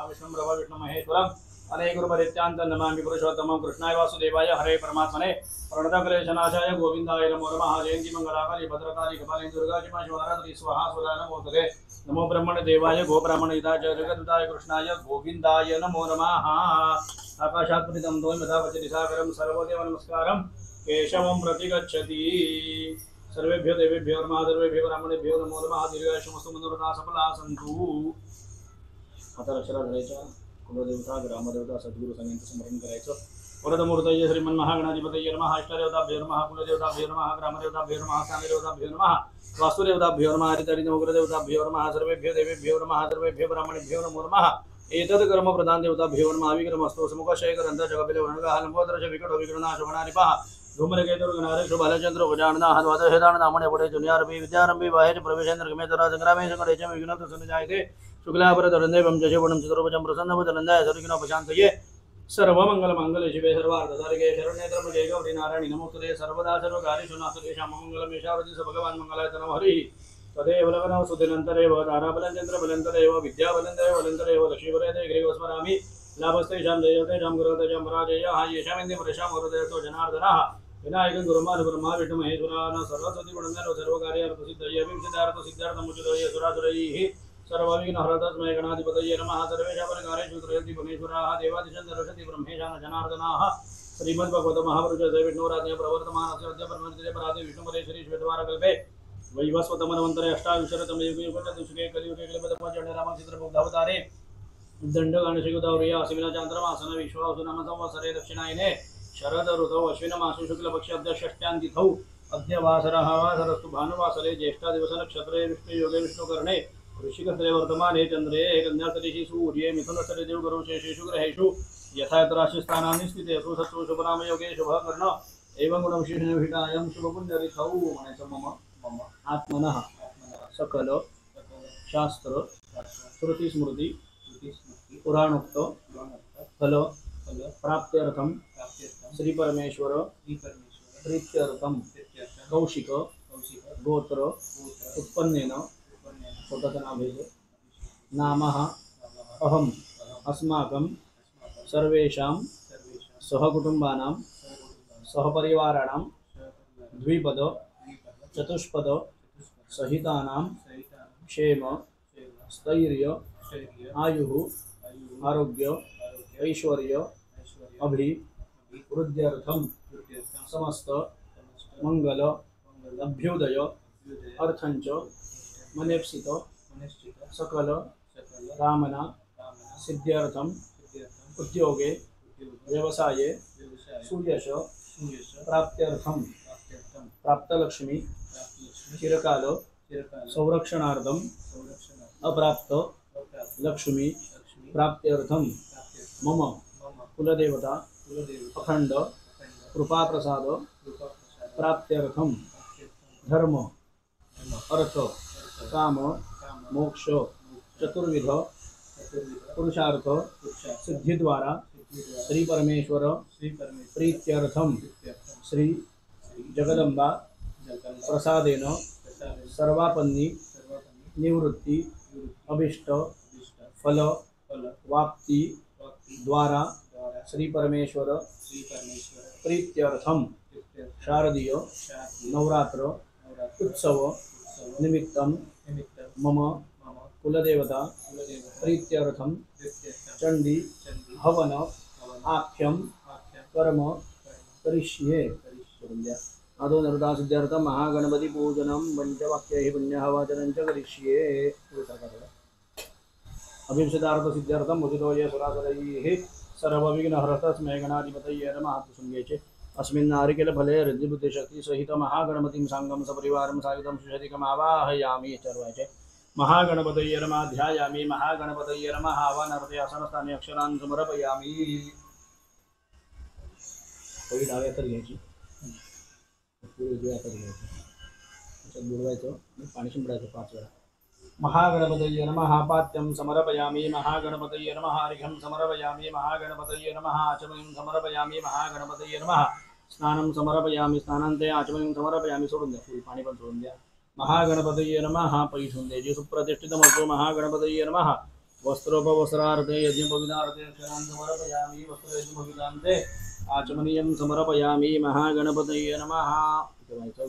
विष्णुं ब्रह्म विष्णु महेश्वरम् अनेक रूपरित्यान्त नमामि पुरुषोत्तमं कृष्णाय वासुदेवाय हरे परमात्मने प्रणतक्लेशनाशाय गोविन्दाय नमो नमः। जयन्ती मंगलाकाली भद्रकाली कपाली दुर्गा क्षमा शिवरात्रि स्वाहा सुधा नमोस्तुते। नमो ब्रह्मण देवाय गो ब्राह्मण हिताय जगद्धाय कृष्णाय गोविन्दाय नमो नमः। आकाशात् पतितं द्वैमदावचति सागरं सर्वदेव नमस्कारं केशवं प्रतिगच्छति। सर्वेभ्यो देवेभ्यो नमः सर्वेभ्यो ब्राह्मणेभ्यो नमो नमः। दीर्घायुष्मस्तु मनोरथा सफला सन्तु। आता अक्षरा धरायच्या कुलदेवता ग्रामदेवता सद्गुरु संगीत स्मरण करायचं। वरदमूर्तये श्रीमन्महागणाधिपतये नमः। इष्टदेवताभ्यो नमः कुलदेवताभ्यो नमः ग्रामदेवताभ्यो नमः स्थानदेवताभ्यो नमः वास्तुदेवताभ्यो नमः हरितरिनवग्रदेवताभ्यो नमः। सर्वेभ्यो देवेभ्यो नमः सर्वेभ्यो ब्राह्मणेभ्यो नमो नमः। एतद् कर्म प्रधान देवताभ्यो नमः। विक्रमस्तु समुखशयकरन्त जगपिल वर्णगाः लम्बोदरश विकटो विकटनाश वनारिपः धूमरकेतुर्गणारे शुभालचन्द्र गजाननः द्वादशेताननामणे पुटे जुन्यारभि विद्यारम्भि वाहेज प्रवेशेन्द्र गमेतरा संग्रामे संकटे च विघ्नः सुनिजायते शुक्लापरतरन्देवं जशेवणं चतुर्भुजं प्रसन्नवदनन्दाय सर्वविघ्नोपशान्तये सर्वमङ्गलमाङ्गल्ये शिवे सर्वार्थसाधिके शरण्ये त्र्यम्बके गौरी नारायणि नमोस्तुते। सर्वदा सर्वकार्येषु नास्तेषां मङ्गलम् ईशावति स भगवान् मङ्गलाय नमः हरिः। तदेव लग्नौ सुदिनन्तरेव ताराबलं चन्द्रबलन्तरेव विद्याबलन्तरेव बलन्तरेव लक्ष्मीवरेते ग्रीवं स्मरामि। लाभस्तेषां जयतेषां गुरुतेषां पराजयः येषां इन्दे पुरुषां वरुदेतो जनार्दनः। विनायकं गुरुमान् ब्रह्मा विष्णु महेश्वरान् सरस्वती गुणन्दरो सर्वकार्यार्थसिद्धये विंशतिर्थसिद्धार्थमुचितये सुरासुरैः सर्वविघ्नहरतस्मै गणाधिपतये नमः। सर्वेषां परिकारेषु त्रयति परमेश्वराः देवादिशं सरस्वती ब्रह्मेशान जनार्दनाः। श्रीमद्भगवत महापुरुषस्य विष्णुराज्ञा प्रवर्तमानस्य अद्य परमर्दिते परादे विष्णुपरेश्वरी श्वेतवारकल्पे वैवस्वतमन्वन्तरे अष्टाविंशतितमे युगे चतुष्के कलियुगे कलिपदपञ्चण्यरामचन्द्रबुद्धावतारे दण्डगणशिगुदौर्या असिमिनचान्द्रमासन विश्वावसुनाम संवत्सरे दक्षिणायने शरद ऋतौ अश्विनमासे शुक्लपक्षाद्य षष्ट्यान्तिथौ अद्य वासरः वासरस्तु भानुवासरे ज्येष्ठादिवसनक्षत्रे विष्णुयोगे विष्णुकर्णे वृश्चिकस्थले वर्तमाने चन्द्रे कन्यास्थलेषु सूर्ये मिथुनस्थले देवगुरुशेषेषु ग्रहेषु यथा यत्र राशिस्थानानि स्थितेषु सत्सु शुभनामयोगे शुभकर्ण एवं गुणविशेषणविहितायं शुभपुण्यरिथौ म्हणायचं मम आत्मनः सकल शास्त्र श्रुती स्मृती पुराणोक्त फल प्राप्त्यर्थं श्री परमेश्वर प्रीत्यर्थं कौशिक गोत्र उत्पन्नेन स्वतः नामः अहम् अस्माकं सर्वेषां सहकुटुम्बानां सहपरिवाराणां द्विपद चतुष्पद सहितानां क्षेम स्थैर्य आयुः आरोग्य ऐश्वर्य अभिवृद्ध्यर्थं समस्त मंगल अभ्युदय अर्थंच मनेप्सित सकल कामना सिद्ध्यर्थम उद्योगे व्यवसाये सुयश प्राप्त्यर्थम प्राप्तलक्ष्मी चिरकाल संरक्षणार्थम अप्राप्त लक्ष्मी प्राप्त्यर्थम मम कुलदेवता अखंड कृपाप्रसाद प्राप्त्यर्थम धर्म अर्थ काम मोक्ष चतुर्विध पुरुषार्थ सिद्धि द्वारा श्री परमेश्वर प्रीत्यर्थम श्री जगदम्बा प्रसादेन सर्वापन्नी निवृत्ति अभिष्ट फल वाप्ति द्वारा श्री परमेश्वर प्रीत्यर्थम शारदीय नवरात्र उत्सव निमित्तं मम कुलदेवता प्रीत्यर्थम चंडी हवन आख्यम कर्म करिष्ये। आदो नरदा सिद्धार्थ महागणपति पूजनम पंचवाक्य पुण्य वाचनं च करिष्ये। अभिषेदार्थ सिद्धार्थम मुदितो ये सुरासुरैः सर्वविघ्नहरतस्मै गणाधिपतये नमः। प्रसंगेचे अस्मिन् नारिकेलफले ऋद्धिबुद्धिशक्ति सहित महागणपतिं साङ्गं सपरिवारं सायुधं सुषधिकमावाहयामि। चर्वाचे महागणपतये नमः। ध्यायामि महागणपतये नमः। आवाहनार्थे आसनस्थाने अक्षरान् समर्पयामि। पहिली डाव्या हातात घ्यायची पुढे उजव्या हातात घ्यायची त्याच्यात बुडवायचं आणि पाणी शिंपडायचं 5 वेळा। महागणपतये नमः। पात्यं समर्पयामि महागणपतये नमः। अर्घ्यं समर्पयामि महागणपतये नमः। आचमनीं समर्पयामि महागणपतये नमः। स्नानं समर्पयामि स्नानान्ते आचमनीं समर्पयामि। सोडून द्या फुल पाणी पण सोडून द्या। महागणपतये नमः। पैठून द्यायची सुप्रतिष्ठितमस्तु महागणपतये नमः। वस्त्रोपवस्त्रार्थे यज्ञोपविधार्थे अक्षरान् समर्पयामि वस्त्रयज्ञोपविधान्ते आचमनीयं समर्पयामि महागणपतये नमः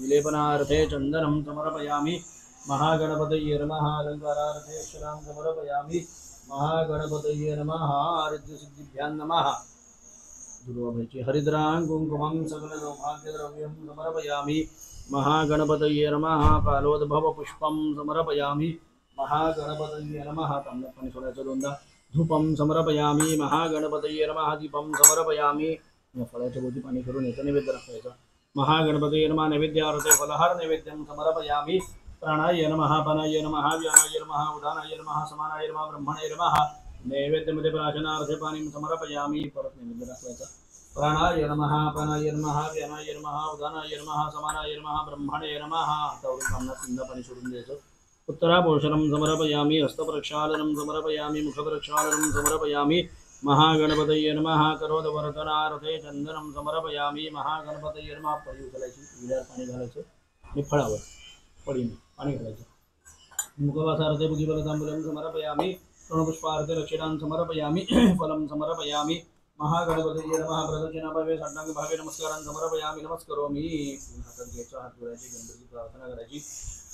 विलेपनार्थे चन्दनं समर्पयामि महागणपतये नमः अलङ्कारार्थे अक्षरान् समर्पयामि महागणपतये नमः आरोग्यसिद्धिभ्यां नमः दुर्वाभयचे हरिद्रां कुङ्कुमं सकलसौभाग्यद्रव्यं समर्पयामि महागणपतये नमः कालोद्भवपुष्पं समर्पयामि महागणपतये नमः ताम्रपाणी सोडायचं दोनदा धूपं समर्पयामि महागणपतये नमः दीपं समर्पयामि या फळाच्या भोवती पाणी करून याचं नैवेद्य दाखवायचं महागणपतये नमः नैवेद्यार्थे फलहार नैवेद्यं समर्पयामि प्राणाय नमः पानाय नमः व्यानाय नमः उदानाय नमः समानाय नमः ब्रह्मणाय नमः नैवेद्यमध्ये प्राशनार्थे पाणी समर्पयामि परत नैवेद्य दाखवायचं प्राणाय नमः पानाय नमः व्यानाय नमः उदानाय नमः समानाय नमः ब्रह्मणे नमः हातावरून कामना पिंड पाणी सोडून द्यायचं उत्तराभूषणं समर्पयामि हस्तप्रक्षालनं समर्पयामि मुखप्रक्षालनं समर्पयामि महागणपतये नमः करोदवर्धनार्थे चंदनं समर्पयामि महागणपतये नमः पळी उचलायची विड्यावर पाणी घालायचं आणि फळावर पळीने पाणी घालायचं मुखवासार्थे बुद्धिबलतांबूलं समर्पयामि तृणपुष्पार्थे दक्षिणां समर्पयामि फलं समर्पयामि महागणपतये नमः प्रदक्षिणाभावे साष्टांगभावे नमस्कारान् समर्पयामि नमस्करोमि हातात घ्यायचं हात जोडायचे गणपतीची प्रार्थना करायची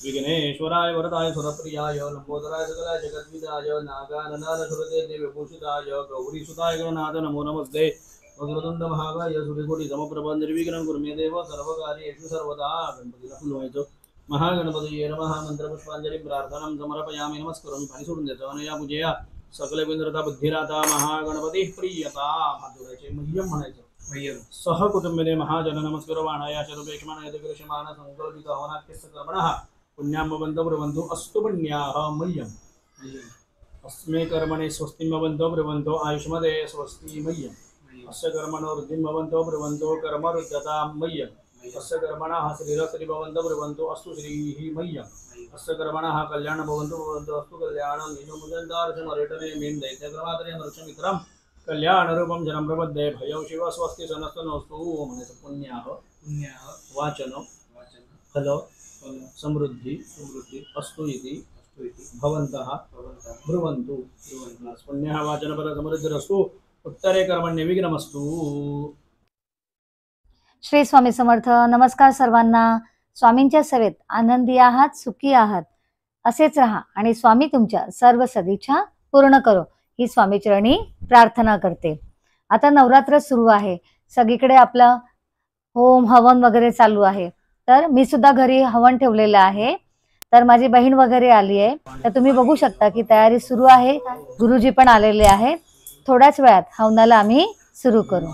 विघ्नेश्वराय वरदाय सुरप्रियाय लंबोदराय सकलाय जगद्विदाय नागाननाद सुरते देवभूषिताय गौरीसुताय गणनाथ नमो नमस्ते वक्रतुंड महाकाय सूर्यकोटी समप्रभ निर्विघ्नं कुरु मे देव सर्वकार्येषु सर्वदा गणपतीला फुलवायचं महागणपतये नमः मंत्रपुष्पांजली प्रार्थनां समर्पयामि नमस्करोमि पाणी सोडून द्यायचं अनया पूजया सकल विंद्रता बुद्धिराता महागणपती प्रियता माधुराचे मह्यम म्हणायचं सह कुटुंबिने महाजन नमस्कार वाणाया शतपेक्षमान यदग्रशमान संकल्पित हवनाख्यस्य कर्मणः पुण्यां भवन्तु ब्रुवन्तु अस्तु पुण्याः मह्यम् अस्मे कर्मणे स्वस्तिं भवन्तु ब्रुवन्तु आयुष्मदे स्वस्ति मह्यम् अस्य कर्मणो वृद्धिं भवन्तु ब्रुवन्तु कर्मरुद्धतां मह्यम् अस्य कर्मणः श्रीरस्त्री भवन्तु ब्रुवन्तु अस्तु श्रीः मह्यम् अस्य कर्मणः कल्याणं भवन्तु ब्रुवन्तु अस्तु कल्याणं निजमुदन्तार्चमरेटने में दैत्यक्रमात्रे नृक्षमित्रं कल्याणरूपं जनं प्रबद्धे भयौ शिव स्वस्ति सनस्तनोस्तु म्हणायचं पुण्याः वाचन फल समृद्धी अस्तु इति भवन्तः ब्रुवन्तु पुण्यः वाचनफल समृद्धिरस्तु उत्तरे कर्मण्य विघ्नमस्तु. श्री स्वामी समर्थ. नमस्कार सर्वांना. स्वामींच्या सेवेत आनंदी आहात, सुखी आहात असेच राहा आणि स्वामी तुमच्या सर्व सदिच्छा पूर्ण करो ही स्वामीचरणी प्रार्थना करते. आता नवरात्र सुरू आहे, सगळीकडे आपलं होम हवन वगैरे चालू आहे. तर मी सुद्धा घरी हवन ठेवलेलं आहे. तर माझी बहीण वगैरे आली आहे, तर तुम्ही बघू शकता की तयारी सुरू आहे. गुरुजी पण आलेले आहेत. थोड्याच वेळात हवनाला आम्ही सुरू करू.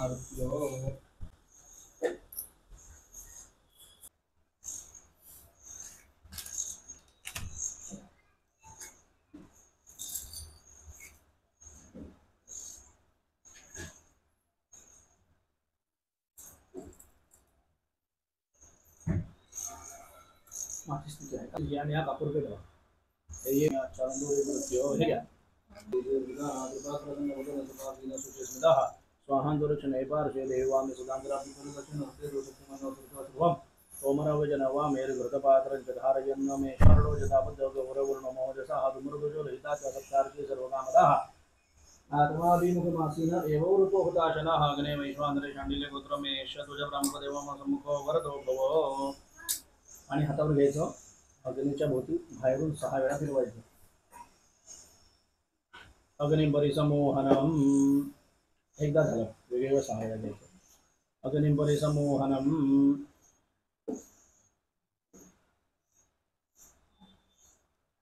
स्वाहांतुरक्षणे पार्श्वे देवामि सुधांतराभिषेकं सोमरवजनवा मेरु घृतपात्रं च धारयन्न मे शरणो जताबद्धगौरवर्णमोजसा धूम्रध्वजो ललिताच सत्कारके सर्वकामदाः आत्माभिमुखमासीन एव वृतो हुताशनः अग्ने वैश्वानरे शाण्डिल्य गोत्रमे ध्वज ब्रह्मदेवम सम्मुखो वरदो भव. आणि हातावर घ्यायचं, अग्नीच्या भोवती बाहेरून 6 वेळा फिरवायचं. अग्निपरिसमोहनम एकदा झालं, वेगवेगळं 6 वेळा घ्यायचं. अग्निपरिसमोहनम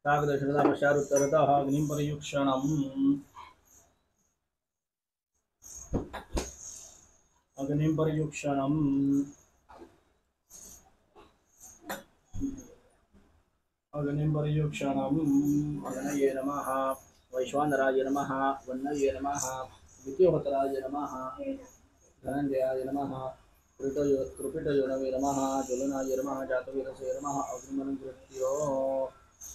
तागदर्शनता पश्चारुत्तरतः अग्निपरियुक्षणम अग्निपरियुक्षणम अग्निपरियुक्षणम अग्नये नमः वैश्वानराय नमः वन्नये नमः द्वितीयोपतराय नमः धनञ्जयाय नमः कृपिटयोनवे नमः ज्वलनाय नमः जातवेदसे नमः अग्निमनं कृत्यो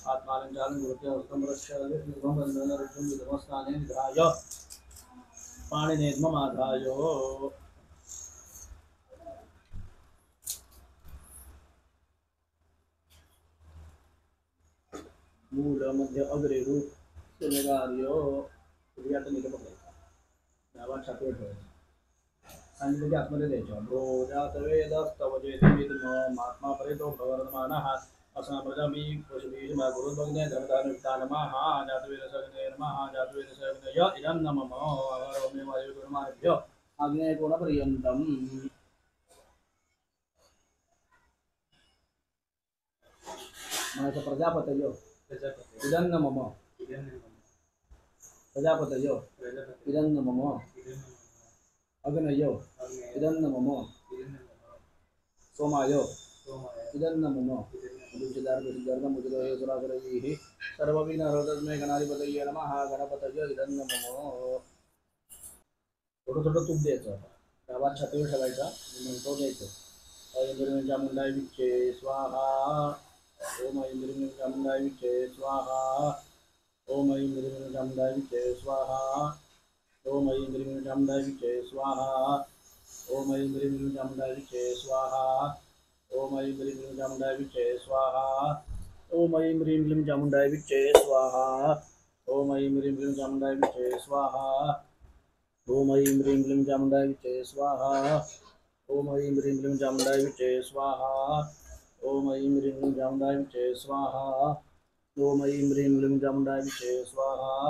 आत्मानं चालं कृत्य हस्तं रक्षाय निर्भबन्धन रक्षं विधमस्थाने निधाय पाणिनेत्ममाधाय मूल मध्य अग्रे रूप कार्यो क्रिया तर निघत पकडायचा गावात छातीवर ठेवायचं सांगितलं की आतमध्ये द्यायच्या ब्रोजात वेदस्तव जेतिर्म महात्मा परेतो प्रवर्धमानः असं प्रजामी पशुबीज गुरु भगने धर्मधान वितान महा जातवेद सगने नमः जातवेद सगने य इदं नमः अवरोमे वायु गुरुमाभ्यो आग्नेय कोण पर्यंतम म्हणायचं प्रजापतयो इदं नमः प्रजापतयो इदं नमः अग्नयो इदं नमः सोमायो इदं नमः मुदिदार्दमुदिदोहे सुराकरैः सर्वविघ्नहरतस्मै गणाधिपतये नमः गणपतये इदं नमः थोडं थोडं तूप द्यायचं गावात छातीवर ठेवायचा म्हणतो द्यायचं इंद्रिय चामुंडाय विच्चे स्वाहा ओम इंद्रिय चामुंडाय विच्चे स्वाहा ओम इंद्रिय चामुंडाय विच्चे स्वाहा ओम इंद्रिय चामुंडाय विच्चे स्वाहा ओम इंद्रिय चामुंडाय विच्चे स्वाहा ओम ऐं ह्रीं क्लीं चामुण्डाय विच्चे स्वाहा ओम ऐं ह्रीं क्लीं चामुण्डाय विच्चे स्वाहा ओम ऐं ह्रीं क्लीं चामुण्डाय विच्चे स्वाहा ओम ऐं ह्रीं क्लीं चामुण्डाय विच्चे स्वाहा ओम ऐं ह्रीं क्लीं चामुण्डाय विच्चे स्वाहा ओम ऐं ह्रीं क्लीं चामुण्डाय विच्चे स्वाहा ओम ऐं ह्रीं क्लीं चामुण्डाय विच्चे स्वाहा ओम ऐं ह्रीं क्लीं चामुण्डाय विच्चे स्वाहा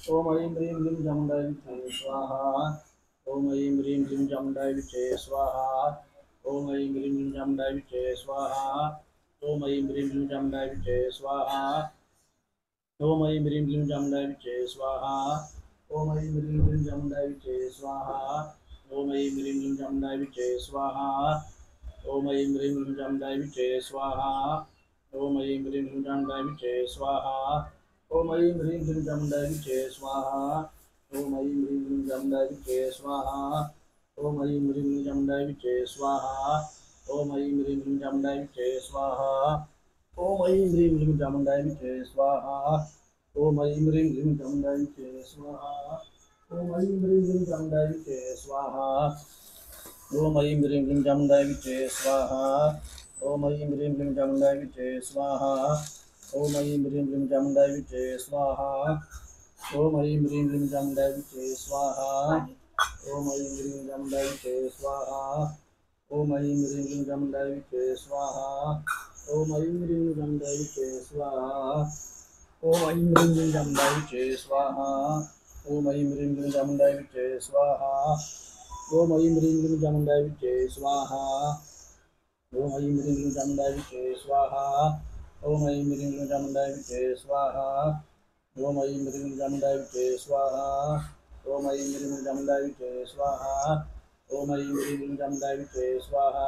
ओम ऐं ह्रीं क्लीं चामुण्डाय विच्चे स्वाहा ओम ऐं ह्रीं क्लीं चामुण्डाय विच्चे स्वाहा ओम ऐं ह्रीं क्लीं चामुण्डाय विच्चे स्वाहा ओम ऐं ह्रीं क्लीं चामुण्डाय विच्चे स्वाहा ओम ऐं ह्रीं क्लीं चामुण्डाय विच्चे स्वाहा ओम ऐं ह्रीं क्लीं चामुण्डाय विच्चे स्वाहा ओम ऐं ह्रीं क्लीं चामुण्डाय विच्चे स्वाहा ओम ऐं ह्रीं क्लीं चामुण्डाय विच्चे स्वाहा ओम ऐं ह्रीं क्लीं चामुण्डाय विच्चे स्वाहा ओम ऐं ह्रीं क्लीं चामुण्डाय विच्चे स्वाहा ओम ऐं ह्रीं क्लीं चामुण्डाय विच्चे स्वाहा ओम ऐं ह्रीं क्लीं चामुण्डाय विच्चे स्वाहा ओम ऐं ह्रीं क्लीं चामुण्डाय विच्चे स्वाहा ओम ऐं ह्रीं क्लीं चामुण्डाय विच्चे स्वाहा ओम ऐं ह्रीं क्लीं चामुण्डाय विच्चे स्वाहा ओम ऐं ह्रीं क्लीं चामुण्डाय विच्चे स्वाहा ओम ऐं ह्रीं क्लीं चामुण्डाय विच्चे स्वाहा ओम ऐं ह्रीं क्लीं चामुण्डाय विच्चे स्वाहा ओम ऐं ह्रीं क्लीं चामुण्डाय विच्चे स्वाहा ओम ऐं ह्रीं चामुण्डाय विच्चे स्वाहा ओम ऐं ह्रीं क्लीं चामुण्डाय विच्चे स्वाहा ओम ऐं ह्रीं चामुण्डाय विच्चे स्वाहा ओम ऐं ह्रीं क्लीं चामुण्डाय विच्चे स्वाहा ओम ऐं ह्रीं क्लीं चामुण्डाय विच्चे स्वाहा ओम ऐं ह्रीं क्लीं चामुण्डाय विच्चे स्वाहा ओम ऐं ह्रीं क्लीं चामुण्डाय विच्चे स्वाहा ओम ऐं ह्रीं क्लीं चामुण्डाय विच्चे स्वाहा ओम ऐं ह्रीं क्लीं चामुण्डाय विच्चे स्वाहा ओम ऐं ह्रीं क्लीं चामुण्डाय विच्चे स्वाहा ओम ऐं ह्रीं क्लीं चामुण्डाय विच्चे स्वाहा ओम ऐं ह्रीं क्लीं चामुण्डाय विच्चे स्वाहा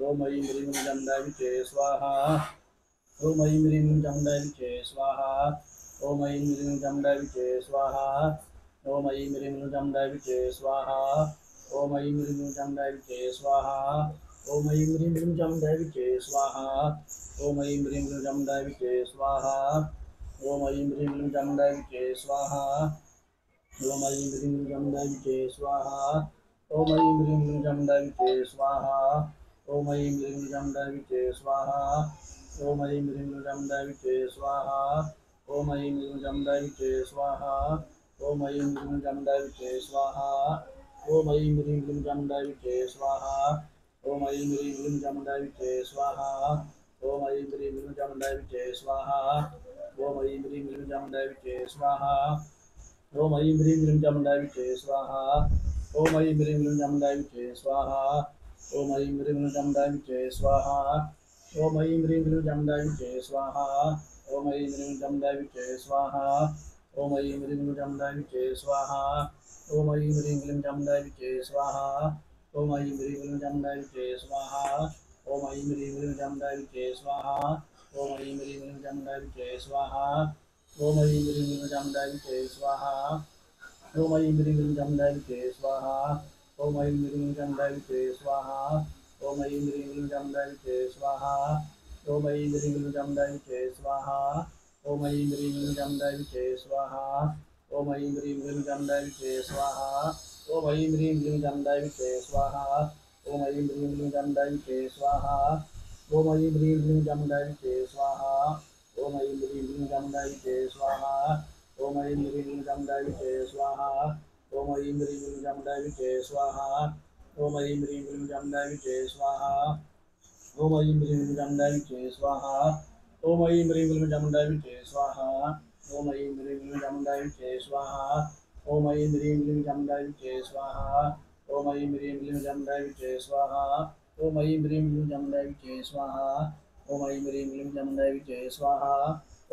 ओम ऐं ह्रीं क्लीं चामुण्डाय विच्चे स्वाहा ओम ऐं ह्रीं क्लीं चामुण्डाय विच्चे स्वाहा ओम ऐं ह्रीं क्लीं चामुण्डाय विच्चे स्वाहा ओम ऐं ह्रीं क्लीं चामुण्डाय विच्चे स्वाहा ओम ऐं ह्रीं क्लीं चामुण्डाय विच्चे स्वाहा ओम ऐं ह्रीं क्लीं चामुण्डाय विच्चे स्वाहा ओम ऐं ह्रीं क्लीं चामुण्डाय विच्चे स्वाहा ओम ऐं ह्रीं क्लीं चामुण्डाय विच्चे स्वाहा ओम ऐं ह्रीं क्लीं चामुण्डाय विच्चे स्वाहा ओम ऐं ह्रीं क्लीं चामुण्डाय विच्चे स्वाहा ओम ऐं ह्रीं क्लीं चामुण्डाय विच्चे स्वाहा ओम ऐं ह्रीं चामुण्डाय विच्चे स्वाहा ओम ऐं ह्रीं चामुण्डाय विच्चे स्वाहा ओम ऐं ह्रीं क्लीं चामुण्डाय विच्चे स्वाहा ओम ऐं ह्रीं क्लीं चामुण्डाय विच्चे स्वाहा ओम ऐं ह्रीं क्लीं चामुण्डाय विच्चे स्वाहा ओम ऐं ह्रीं क्लीं चामुण्डाय विच्चे स्वाहा ओम ऐं ह्रीं क्लीं चामुण्डाय विच्चे स्वाहा ओम ऐं ह्रीं क्लीं चामुण्डाय विच्चे स्वाहा ओम ऐं ह्रीं क्लीं चामुण्डाय विच्चे स्वाहा ओम ऐं ह्रीं क्लीं चामुण्डाय विच्चे स्वाहा ओम ऐं ह्रीं चामुण्डाय विच्चे स्वाहा ओम ऐं ह्रीं क्लीं चामुण्डाय विच्चे स्वाहा ओम ऐं ह्रीं क्लीं चामुण्डाय विच्चे स्वाहा ओम ऐं ह्रीं क्लीं चामुण्डाय विच्चे स्वाहा ओम ऐं ह्रीं क्लीं चामुण्डाय विच्चे स्वाहा ओम ऐं ह्रीं क्लीं चामुण्डाय विच्चे स्वाहा ओम ऐं ह्रीं क्लीं चामुण्डाय विच्चे स्वाहा ओम ऐं ह्रीं क्लीं चामुण्डाय विच्चे स्वाहा ओम ऐं ह्रीं क्लीं चामुण्डाय विच्चे स्वाहा ओम ऐं ह्रीं क्लीं चामुण्डाय विच्चे स्वाहा ओम ऐं ह्रीं क्लीं चामुण्डाय विच्चे स्वाहा ओम ऐं ह्रीं क्लीं चामुण्डाय विच्चे स्वाहा ओम ऐं ह्रीं क्लीं चामुण्डाय विच्चे स्वाहा ओम ऐं ह्रीं क्लीं चामुण्डाय विच्चे स्वाहा ओम ऐं ह्रीं क्लीं चामुण्डाय विच्चे स्वाहा ओम ऐं ह्रीं क्लीं चामुण्डाय विच्चे स्वाहा ओम ऐं ह्रीं क्लीं चामुण्डाय विच्चे स्वाहा ओम ऐं ह्रीं क्लीं चामुण्डाय विद्महे स्वाहा ओम ऐं ह्रीं क्लीं चामुण्डाय विद्महे स्वाहा ओम ऐं ह्रीं क्लीं चामुण्डाय विद्महे स्वाहा ओम ऐं ह्रीं क्लीं चामुण्डाय विद्महे स्वाहा ओम ऐं ह्रीं क्लीं चामुण्डाय विद्महे स्वाहा ओम ऐं ह्रीं क्लीं चामुण्डाय विद्महे स्वाहा ओम ऐं ह्रीं क्लीं चामुण्डाय विद्महे स्वाहा ओम ऐं ह्रीं क्लीं चामुण्डाय विद्महे स्वाहा ओम ऐं ह्रीं क्लीं चामुण्डाय विद्महे स्वाहा ओम ऐं ह्रीं क्लीं चामुण्डाय विद्महे स्वाहा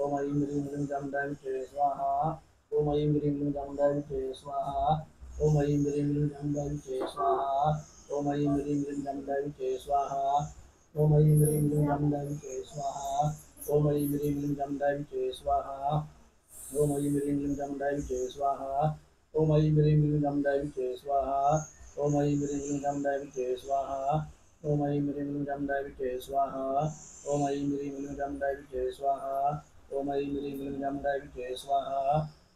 ओम ऐं ह्रीं क्लीं चामुण्डाय विद्महे स्वाहा ओम ऐं ह्रीं क्लीं चामुण्डाय विद्महे स्वाहा ओम ऐं ह्रीं क्लीं चामुण्डाय विद्महे स्वाहा ओम ऐं ह्रीं क्लीं चामुण्डाय विद्महे स्वाहा ओम ऐं ह्रीं क्लीं चामुण्डाय विद्महे स्वाहा ओम ऐं ह्रीं क्लीं चामुण्डाय विद्महे स्वाहा ओम ऐं ह्रीं क्लीं चामुण्डाय विद्महे स्वाहा ओम ऐं ह्रीं क्लीं चामुण्डाय विद्महे स्वाहा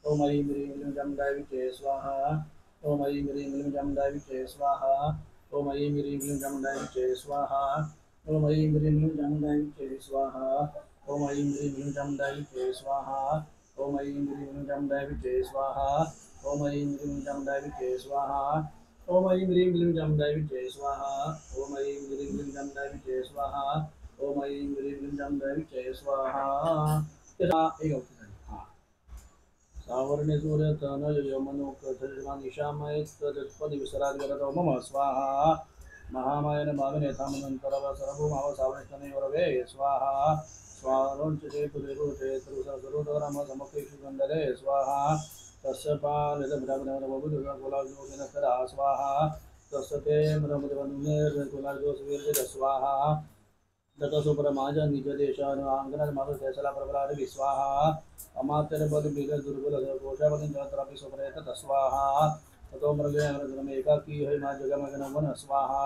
ओम ऐं ह्रीं क्लीं चामुण्डाय विद्महे स्वाहा ओम ऐं ह्रीं क्लीं चामुण्डाय विद्महे स्वाहा ओम ऐं ह्रीं क्लीं चामुण्डाय विद्महे स्वाहा ओम ऐं ह्रीं क्लीं चामुण्डाय विद्महे स्वाहा ओम ऐं ह्रीं क्लीं चामुण्डाय विद्महे स्वाहा ओम ऐं ह्रीं क्लीं चामुण्डाय विद्महे स्वाहा ओम ऐं ह्रीं क्लीं चामुण्डाय विद्महे स्वाहा ओम ऐं ह्रीं क्लीं चामुण्डाय विद्महे स्वाहा ओम ऐं ह्रीं क्लीं चामुण्डाय विद्महे स्वाहा ओम ऐं ह्रीं क्लीं चामुण्डाय विद्महे स्वाहा ओम ऐं ह्रीं क्लीं चामुण्डाय विद्महे स्वाहा ओम ऐं ह्रीं क्लीं चामुण्डाय विद्महे स्वाहा ओम ऐं ह्रीं क्लीं चामुण्डाय विद्महे स्वाहा ओम ऐं ह्रीं क्लीं चामुण्डाय विद्महे स्वाहा एक हाँ सावर्णे सूर्यतनय यमनोकथर्मानिशामयत्तदत्पदि विसरादिवरतो मम स्वाहा महामायन भागनेतामनन्तरव सर्वमाव सावर्णस्तनयोरवे स्वाहा स्वारोञ्चते पुरेरुचे तरुसरुदरम समकेषु गन्धरे स्वाहा तस्य पालितब्रह्मणवबुधुगुलाजोगिनस्तरा स्वाहा तस्य ते ब्रह्मदेवनुमेर्कुलाजोसुवीर्जय स्वाहा दत्तसुपरमाज निजदेशानुआङ्गनमारुतेसला प्रबलारि स्वाहा अमात्यपदुर्बलकोशापतिञ्चरपि सुपरेत स्वाहा ततो मृगेणमेकाकी हरिमा जगमगनवन स्वाहा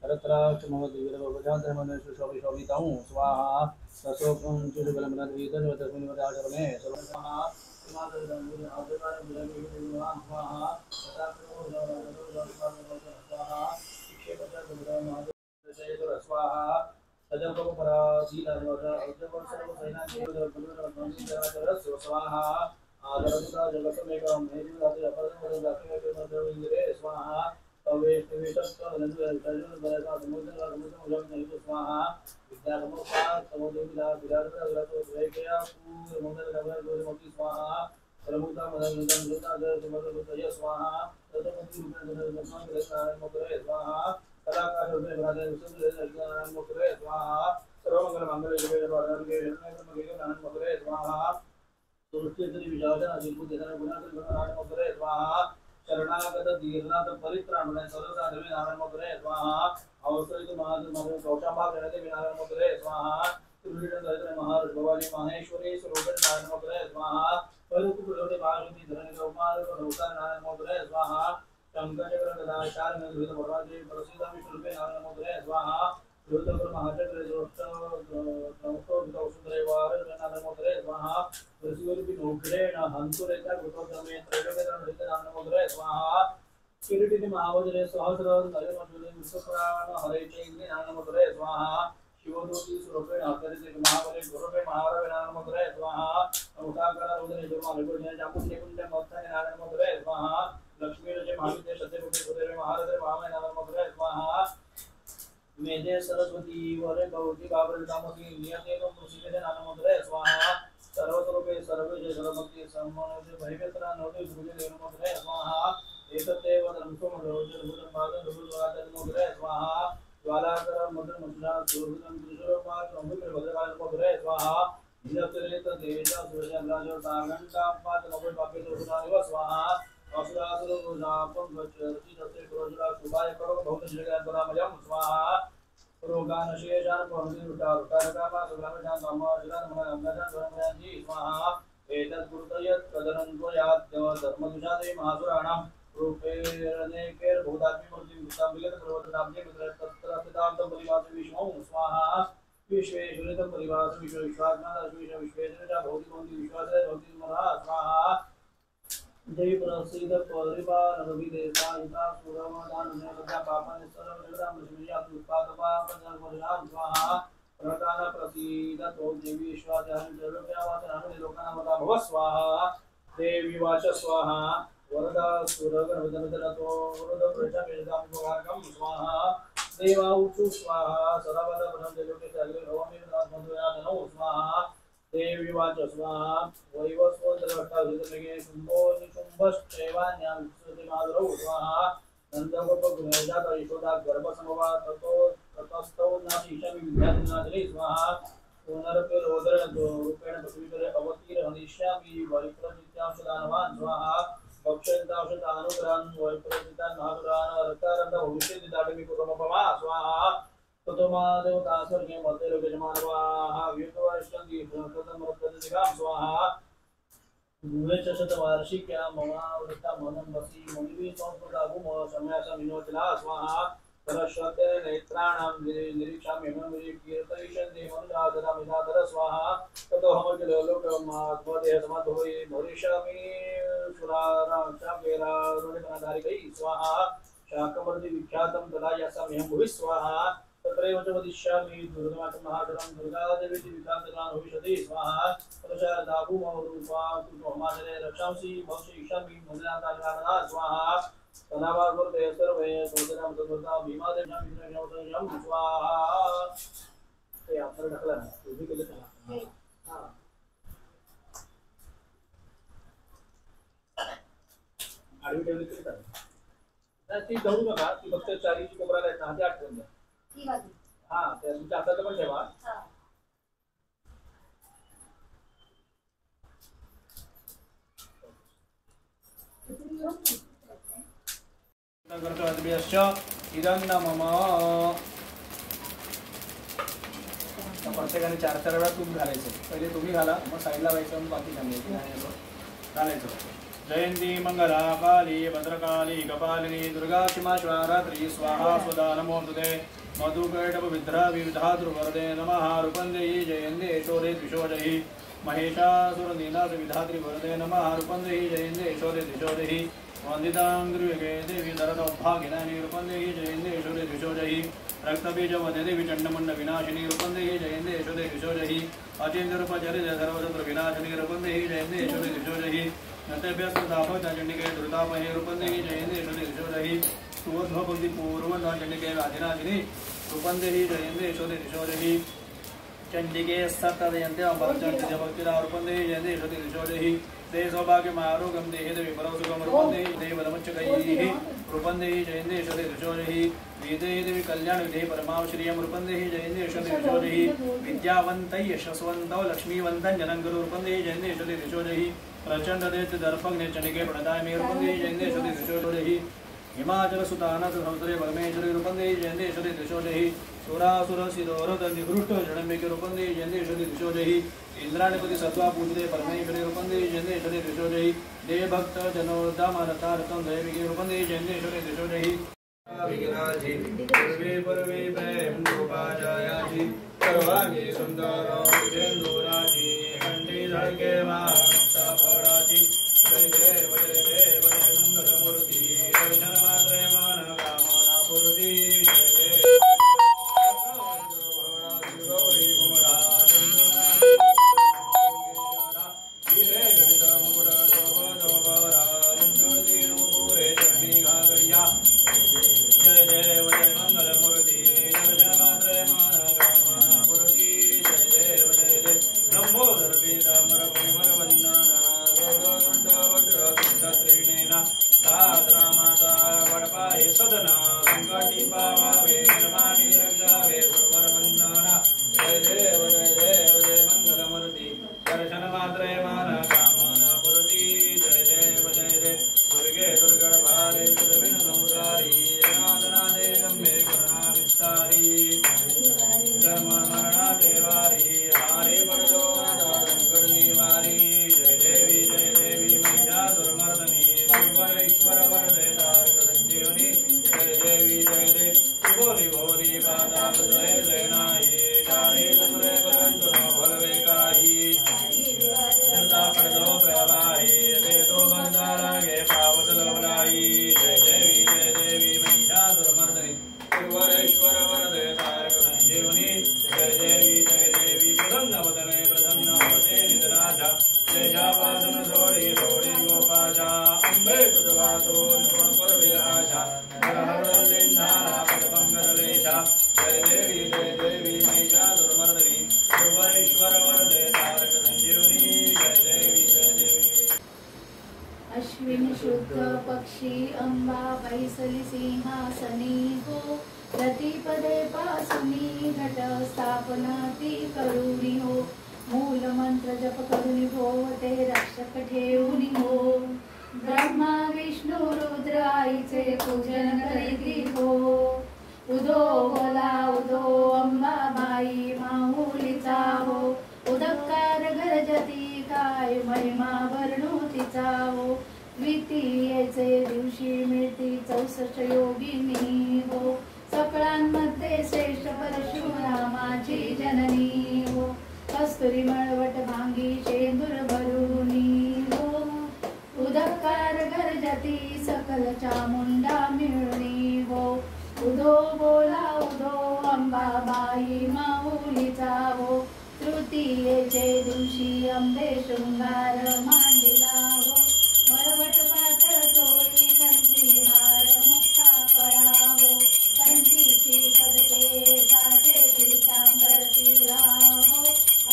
हरत्राक्षमवद्वीरवजाधर्मनेशोभिशोभितं स्वाहा तसोपञ्चुबलमनद्वीतस्मिन्वदाचरणे स्वाहा स्वाहा स्वाहा आदरता जगतमेकं मेदिवादि अपरदे स्वाहा स्वाहा स्वाहा कलाकार स्वाहा सर्वमंगल मंगल स्वाहा स्वाहा शरणागत दीर्घनाथ परित्राण नारायण मधुरे स्वाहा अवसरित कौशाभाग नारायण मधुरे स्वाहा महाराज भवानी माहेश्वरी स्वरूप नारायण मधुरे स्वाहा नारायण मधुरे स्वाहा शंकर गदाचार प्रसिद्ध विष्णुपे नारायण मधुरे स्वाहा महाचक्र नारायण मधुरे स्वाहा हंसुरेता स्वाहा किरीटिनि महावज्रे सहस्र हरे नारायण मधुरे स्वाहा शिवदूती स्वरूपेण हरिते महाबले गुरुपे महारवे नारायण मधुरे स्वाहा उदाकर उदरे जन्म जामुने कुंडे मत्तने नारायण मधुरे स्वाहा लक्ष्मी रजे महाविद्य सत्यपुटे गुरुदेव महारवे महामय नारायण मधुरे स्वाहा मेधे सरस्वती वरे गौरी बाबर दामोदरी नियते मुसिके नारायण मधुरे स्वाहा सर्वस्वरूपे सर्वे सर्वभक्ति सम्मानते भयवेत्रा नोते गुरुजे देव मधुरे स्वाहा एतदेव धर्मसो मधुरे स्वाहा ज्वालाकर मधुर मधुरा दुर्गम दुर्गमा समुद्र भद्रकाल मधुरे स्वाहा निलचरित देवता सूर्यराज सागंता पाद नव पापे दुर्गानिव स्वाहा असुरासुर गुणापम गच्छति तस्य क्रोधरा सुभाय करो बहुत जगत बरामयम स्वाहा रोगान शेषान पहुंचि उतारकामा सुग्रामजान धर्मजन मनगजन धर्मजी स्वाहा एतत् गुरुतयत् कदनन्त्वयात् धर्मदुषादे महासुराणां रूपेरनेकेर भूतात्मी मूर्ति विस्ताम्बिलत सर्वतनाब्जे तत्र सिद्धान्तं परिवास विष्णु स्वाहा विश्वेश्वरितं परिवास विश्वेश्वरात्मा विश्वेश्वरजा भौतिकमन्ति विश्वासरे भौतिक महा स्वाहा देवी प्रसिद्ध परिवार रविदेवता हिता सुरमदान नेकजा पापन सर्व जगदां मृषमिया उत्पादपा पंचमोदनां स्वाहा प्रदान प्रसिद्ध तो देवी विश्वासयानि सर्वव्यावाचनानि लोकानां मता भव स्वाहा देवी वाच स्वाहा वरदा सुरगणवदनतो वरद प्रजामेदामोगाकं स्वाहा देवाउचु स्वाहा सदावद ब्रह्मदेवके सागरे भवामि मधुयातनो स्वाहा देवी वाच स्वाहा वैवस्वदरष्टाभिधनगे कुम्भो निकुम्भश्चैवान्यां विश्वतिमादरौ स्वाहा नन्दगोपगुणेजात यशोदा गर्भसमवा ततस्तौ नाशीशमि विद्याधिनाथने स्वाहा पुनरपि रोदर रूपेण पृथ्वीकरे अवतीर हनिष्यामि वैप्रजित्यांशदानवान् स्वाहा भक्षयन्तांशदानुग्रहान् वैप्रजितान् महागुरान् रक्तारन्त भविष्यदिदाटमि कुर्मपमा स्वाहा ततोमा देवतास्वर्गे मध्ये लोकजमानवाः व्युतवर्षन्ति कृतमृतदिगां स्वाहा द्विशतवार्षिक्या ममावृत्ता मनं वसी मुनिभिः संस्कृतागुमो सम्यासमिनोतिला स्वाहा सरस्वते नेत्राणां निरीक्षामि कीर्तयिष्यन्ति मनुजातदामिदातर स्वाहा ततो हमर्जलोकमात्मदेह समाधोयि भविष्यामि सुराराक्षाकेरारुणिकनाधारिकैः स्वाहा शाकमर्दि विख्यातं तदा यासाम्यहं भुवि स्वाहा तत्रैव च वदिष्यामि दुर्गमाचं महाशरं दुर्गादेवीति विख्यातनां भविष्यति स्वाहा तदशारदाभूमरूपा कुर्ममाचरे रक्षांसि भविष्यिष्यामि मुनिनाथानिवारणा स्वाहा तनावागुरुते सर्वे सोदनां तद्वता भीमादेव्यां विष्णुव्यां स्वाहा ते आपण टाकला ना तुम्ही केलं त्याला हां आडवी ठेवली तरी चालेल नाही ती धरू नका ती फक्त चारीची कोपराला आहेत ना ती आठवून द्या ती बाजू हां त्या तुमच्या हातात पण ठेवा कर्तव्यश्च इदं न मम प्रत्येकाने 4-4 वेळा तूप घालायचं पहिले तुम्ही घाला मग साईडला व्हायचं मग बाकी घालायचं जयंती मंगला काली भद्रकाली कपालिनी दुर्गा क्षमा श्वारात्री स्वाहा स्वदा नमो तुते मधुकैटभ विद्रा विविधा ध्रुवरदे नमः रूपन्देयी जयन्ते यशोदे द्विशोदहि महिषासुरनीनाथ विधात्री वरदे नमः रूपन्देयी जयन्ते यशोदे द्विशोदहि वन्दितांग्रिगे देवी दरदौभागिनी रूपन्देहि जयन्ते यशोदे द्विशोदहि रक्तबीजवदे देवी चण्डमुण्ड विनाशिनी रूपन्देहि जयन्ते यशोदे द्विशोदहि अचिन्त्यरूपचरिते सर्वशत्रु विनाशिनी रूपन्देहि जयन्ते यशोदे द्विशोदहि नतेभ्यस्तदाभक्तचण्डिके दुर्तापहे रूपन्देहि जयन्ते यशोदे द्विशोदहि सुवध्वभक्ति पूर्वचण्डिके व्याधिनाशिनी रूपन्देहि जयन्ते यशोदे द्विशोदहि चण्डिके सत्तदयन्ते अम्बरचण्डिजभक्तिदा रूपन्देहि जयन्ते यशोदे द्विशोदहि ते सौभाग्यमारोग्यं देहि देवी परसुखं रूपन्देहि देवदमच्चकैः रूपन्देहि जयन्ते यशोदे द्विशोदहि वेदेहि देवी कल्याणविधेहि परमावश्रियं रूपन्देहि जयन्ते यशोदे द्विशोदहि विद्यावन्तै यशस्वन्तौ लक्ष्मीवन्तं जनङ्गुरु रूपन्देहि जयन्ते यशोदे द्विशोदहि प्रचण्डदेत्य दर्पग्ने चण्डिके प्रणदायमे रूपन्देहि जयन्ते यशोदे द्विशोदहि हिमाचलसुतानाथ संवत्सरे परमेश्वरी रूपन्देहि जयन्ते यशोदे द्विशोदहि सुरासुरसिदोरद निहृष्ट जडम्बिके रूपन्देहि जयन्ते यशोदे द्विशोदहि इंद्राणिपति सत्वा पूजिते परमेश्वरी रूपन्देहि जयन्ते यशोदे द्विशोदहि देवभक्त जनोद्दामरतारतं दैविके रूपन्देहि जयन्ते यशोदे द्विशोदहि विघ्नाधि पूर्वे परवे प्रेम गोपाजायाधि सर्वांगी सुंदरं विजेन्दुराधि कंठी धड़के माता पराधि जय देव मंगलमूर्ति दर्शन मात्रे मन कामना पूर्ति जय देव गौरी कुमरा जय देव जय मंगलमूर्ति दर्शन मात्रे मन कामना पूर्ति जय देव लंबोदर पीताम्बर परिमल वंदना गौरदंड वज्र त्रिनेन साद्रा माता वडपाहि सदना संकटी पावावे निर्माणी रक्षावे सुवर वंदना जय देव जय मंगलमूर्ति दर्शन मात्रे मन कामना पूर्ति जय देव दुर्गे दुर्गण भारे दुर्विन संसारी जनादनादे लम्बे करुणा विस्तारी जन्म मरणा देवारी हारे पड़ो संकट निवारी जय देवी महिषासुरमर्दनी सुवर ईश्वर वरदे तारक संजीवनी जय देवी भोली भोली पादा जय जयनाई चारे तुमरे बरंतु न भलवे काही श्रद्धा पड़ो प्रवाही दे तो बंदारागे पावस लोलाई जय देवी महिषासुरमर्दनी सुवर वरदे तारक संजीवनी जय देवी प्रसन्न वदने प्रसन्न होते निधनाजा जय जावासन जोड़ी जोड़ी तो नमोकर विराशा हरहरलिंधारा पदपंगलेशा जय देवी महिषा दुर्मर्दनी भुवनेश्वर वरदे तारक संजीवनी जय देवी अश्विन शुद्ध पक्षी अंबा बैसली सिंहासनी हो प्रतिपदे पासुनी घट स्थापना ती करुणी हो मूल मंत्र जप करुणी हो ते रक्षक ठेवून हो ब्रह्मा विष्णु रुद्र आईचे पूजन करीती हो उदो बोला उदो अंबाबाई माऊलीचा हो उदकार गरजती काय महिमा वर्णू तिचा हो द्वितीयेचे दिवशी मिळती 64 योगिनी हो सकळांमध्ये श्रेष्ठ परशुरामाची जननी हो कस्तुरी मळवट भांगी शेंदूर भरुनी हो उदकार गरजती सकल चामुंडा मिळणी हो उदो बोला उदो अंबाबाई माऊलीचा हो तृतीयेचे दिवशी अंबे शृंगार मांडला हो मळवट पातळ चोळी कंठी हार मुक्ता फळा हो कंठीची पदके काटे पीतांबर तिला हो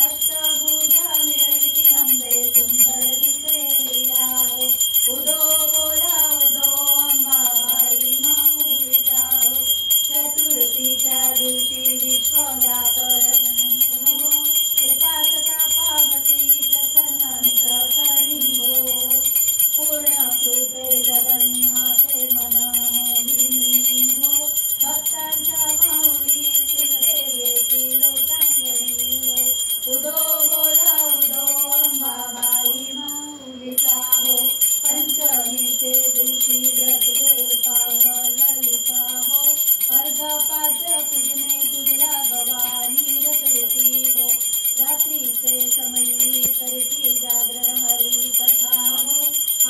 अष्टभुजा मिळती अंबे सुंदर दिसे लीला हो उदो बोला उदो अंबाबाई माऊलीचा हो चतुर्थीच्या दिवशी विश्वव्यापक उपासका पावती प्रसन्नंतकर्णी हो पूर्ण कृपे जगन्नाथे मन मोहिनी हो भक्तांच्या माऊली सुरदेयेची लोटांगणी हो उदो बोला उदो अंबाबाई माऊलीचा हो पंचमीचे दिवशी व्रत देवपांग ललिता हो अर्धपाद्य पूजने तुझला भवानी रचविती हो रात्रीचे समयी करती जागरण हरी कथा हो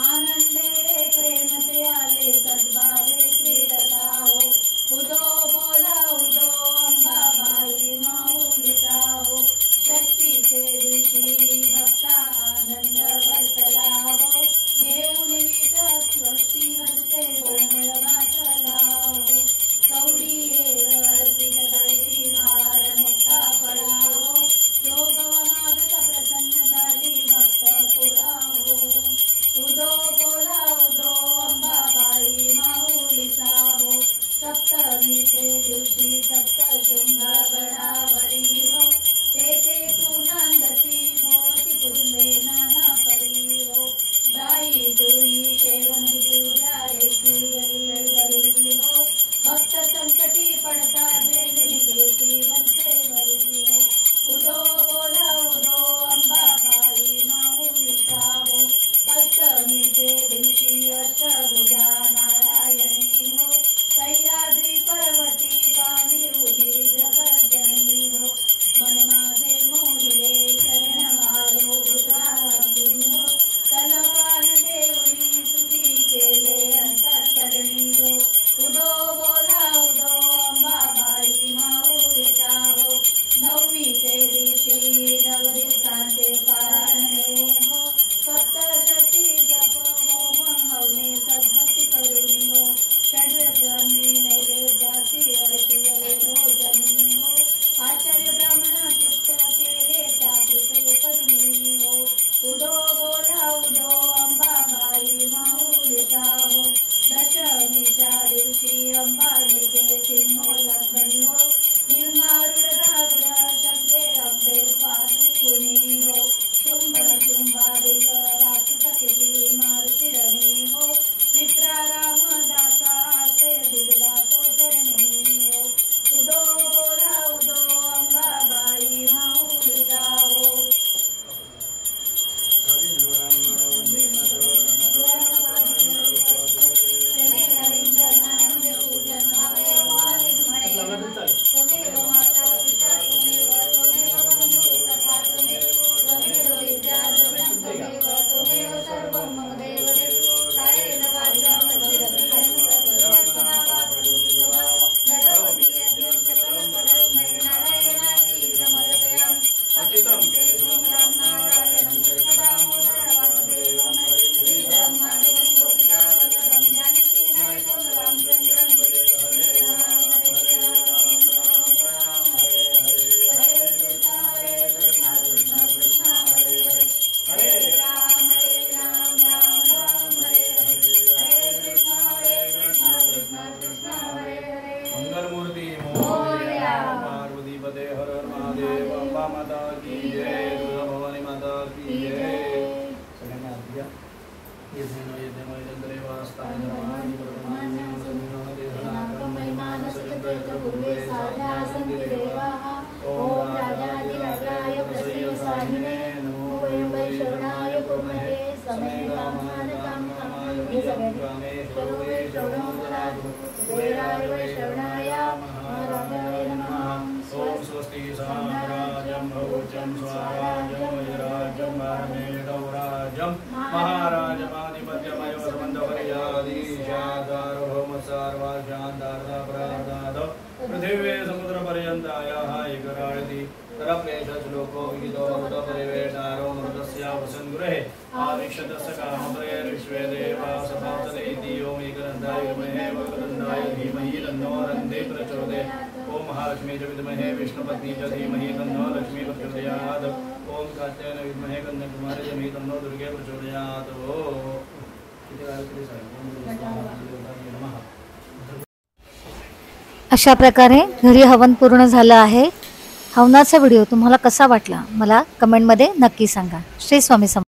आनंदे प्रेमते आले सद्भावे श्रीलता हो उदो बोला उदो अंबाबाई माऊलीचा हो षष्टीचे दिवशी भक्ता आनंद वर्तला हो घेऊन विट स्वस्ती हस्ते कोमळ वाटला हो कवडी अर्पित करती हार मुक्ता फळा हो योगवनागत प्रसन्न झाली भक्त पुरा हो उदो बोला उदो अंबाबाई माऊलीचा हो सप्तमीचे दिवशी सप्तशृंग गडावरी हो तेथे तू नांदती होती पूर्वे नाना परी हो जाई जुई शेवंती तुझ्या रेती हो भक्त संकटी पडता झेलून घेती वरचेवरी हो उदो बोला उदो अंबाबाई माऊलीचा हो अष्टमीचे दिवशी अष्टभुजा नारायणी हो सह्याद्री पर्वती पाणी रुधी जगज्जननी हो मन माझे मोहिले शरण आलो पुत्रांनी हो तलवान देवळी तुझी केले अंतःकरणी हो उदो बोला उदो अंबाबाई माऊलीचा हो नवमीचे दिवशी नवदिवसांचे पारणे हो सप्तशती जप होम हवने सद्भक्ती करुणी हो षड्रसांनी नैवेद्यासी अर्पिले भोजनी हो आचार्य ब्राह्मण तृप्त केले त्याचे करुणी हो उदो बोला उदो अंबाबाई माऊलीचा हो दशमीच्या दिवशी अंबालिके सिंहोल्लंघनी हो सिंहारूढ शंके अंबे पादुनी हो शुंभ शुंभादिक राक्षस किती मारुतिरणी हो विप्रा रामदासा आश्रय दुर्गा तो चरणी हो उदो बोला उदो अंबाबाई माऊलीचा हो चालेल स्वरूपे श्रवणं ददातु कुबेराय वै श्रवणाय महाराजाय नमः ॐ स्वस्ति साम्राज्यं भौज्यं स्वराज्यं वैराज्यं वारमेडौराज्यं महाराजमाधिपत्यमयो समन्तपर्याधीशादार्भौमसार्वाशान्तार्धपराधाद पृथिवे समुद्रपर्यन्तायाः एकराळति करक्लेशश्लोको विहितो मृतपरिवेशारो मृतस्य वसन्गृहे आविक्षतस्य कामत्रयैर्विश्वे देवा सपासते इति यो मेकदन्ताय विद्महे वक्रतुण्डाय धीमहि तन्नो रन्धे प्रचोदयात् ॐ महालक्ष्मी च विद्महे विष्णुपत्नी च धीमहि तन्नो लक्ष्मी प्रचोदयात् ॐ कात्यायन विद्महे कन्याकुमारी च धीमहि तन्नो दुर्गे प्रचोदयात् अशा प्रकारे घरी हवन पूर्ण झालं आहे. हवनाचा व्हिडिओ तुम्हाला कसा वाटला मला कमेंटमध्ये नक्की सांगा. श्री स्वामी समर्थ.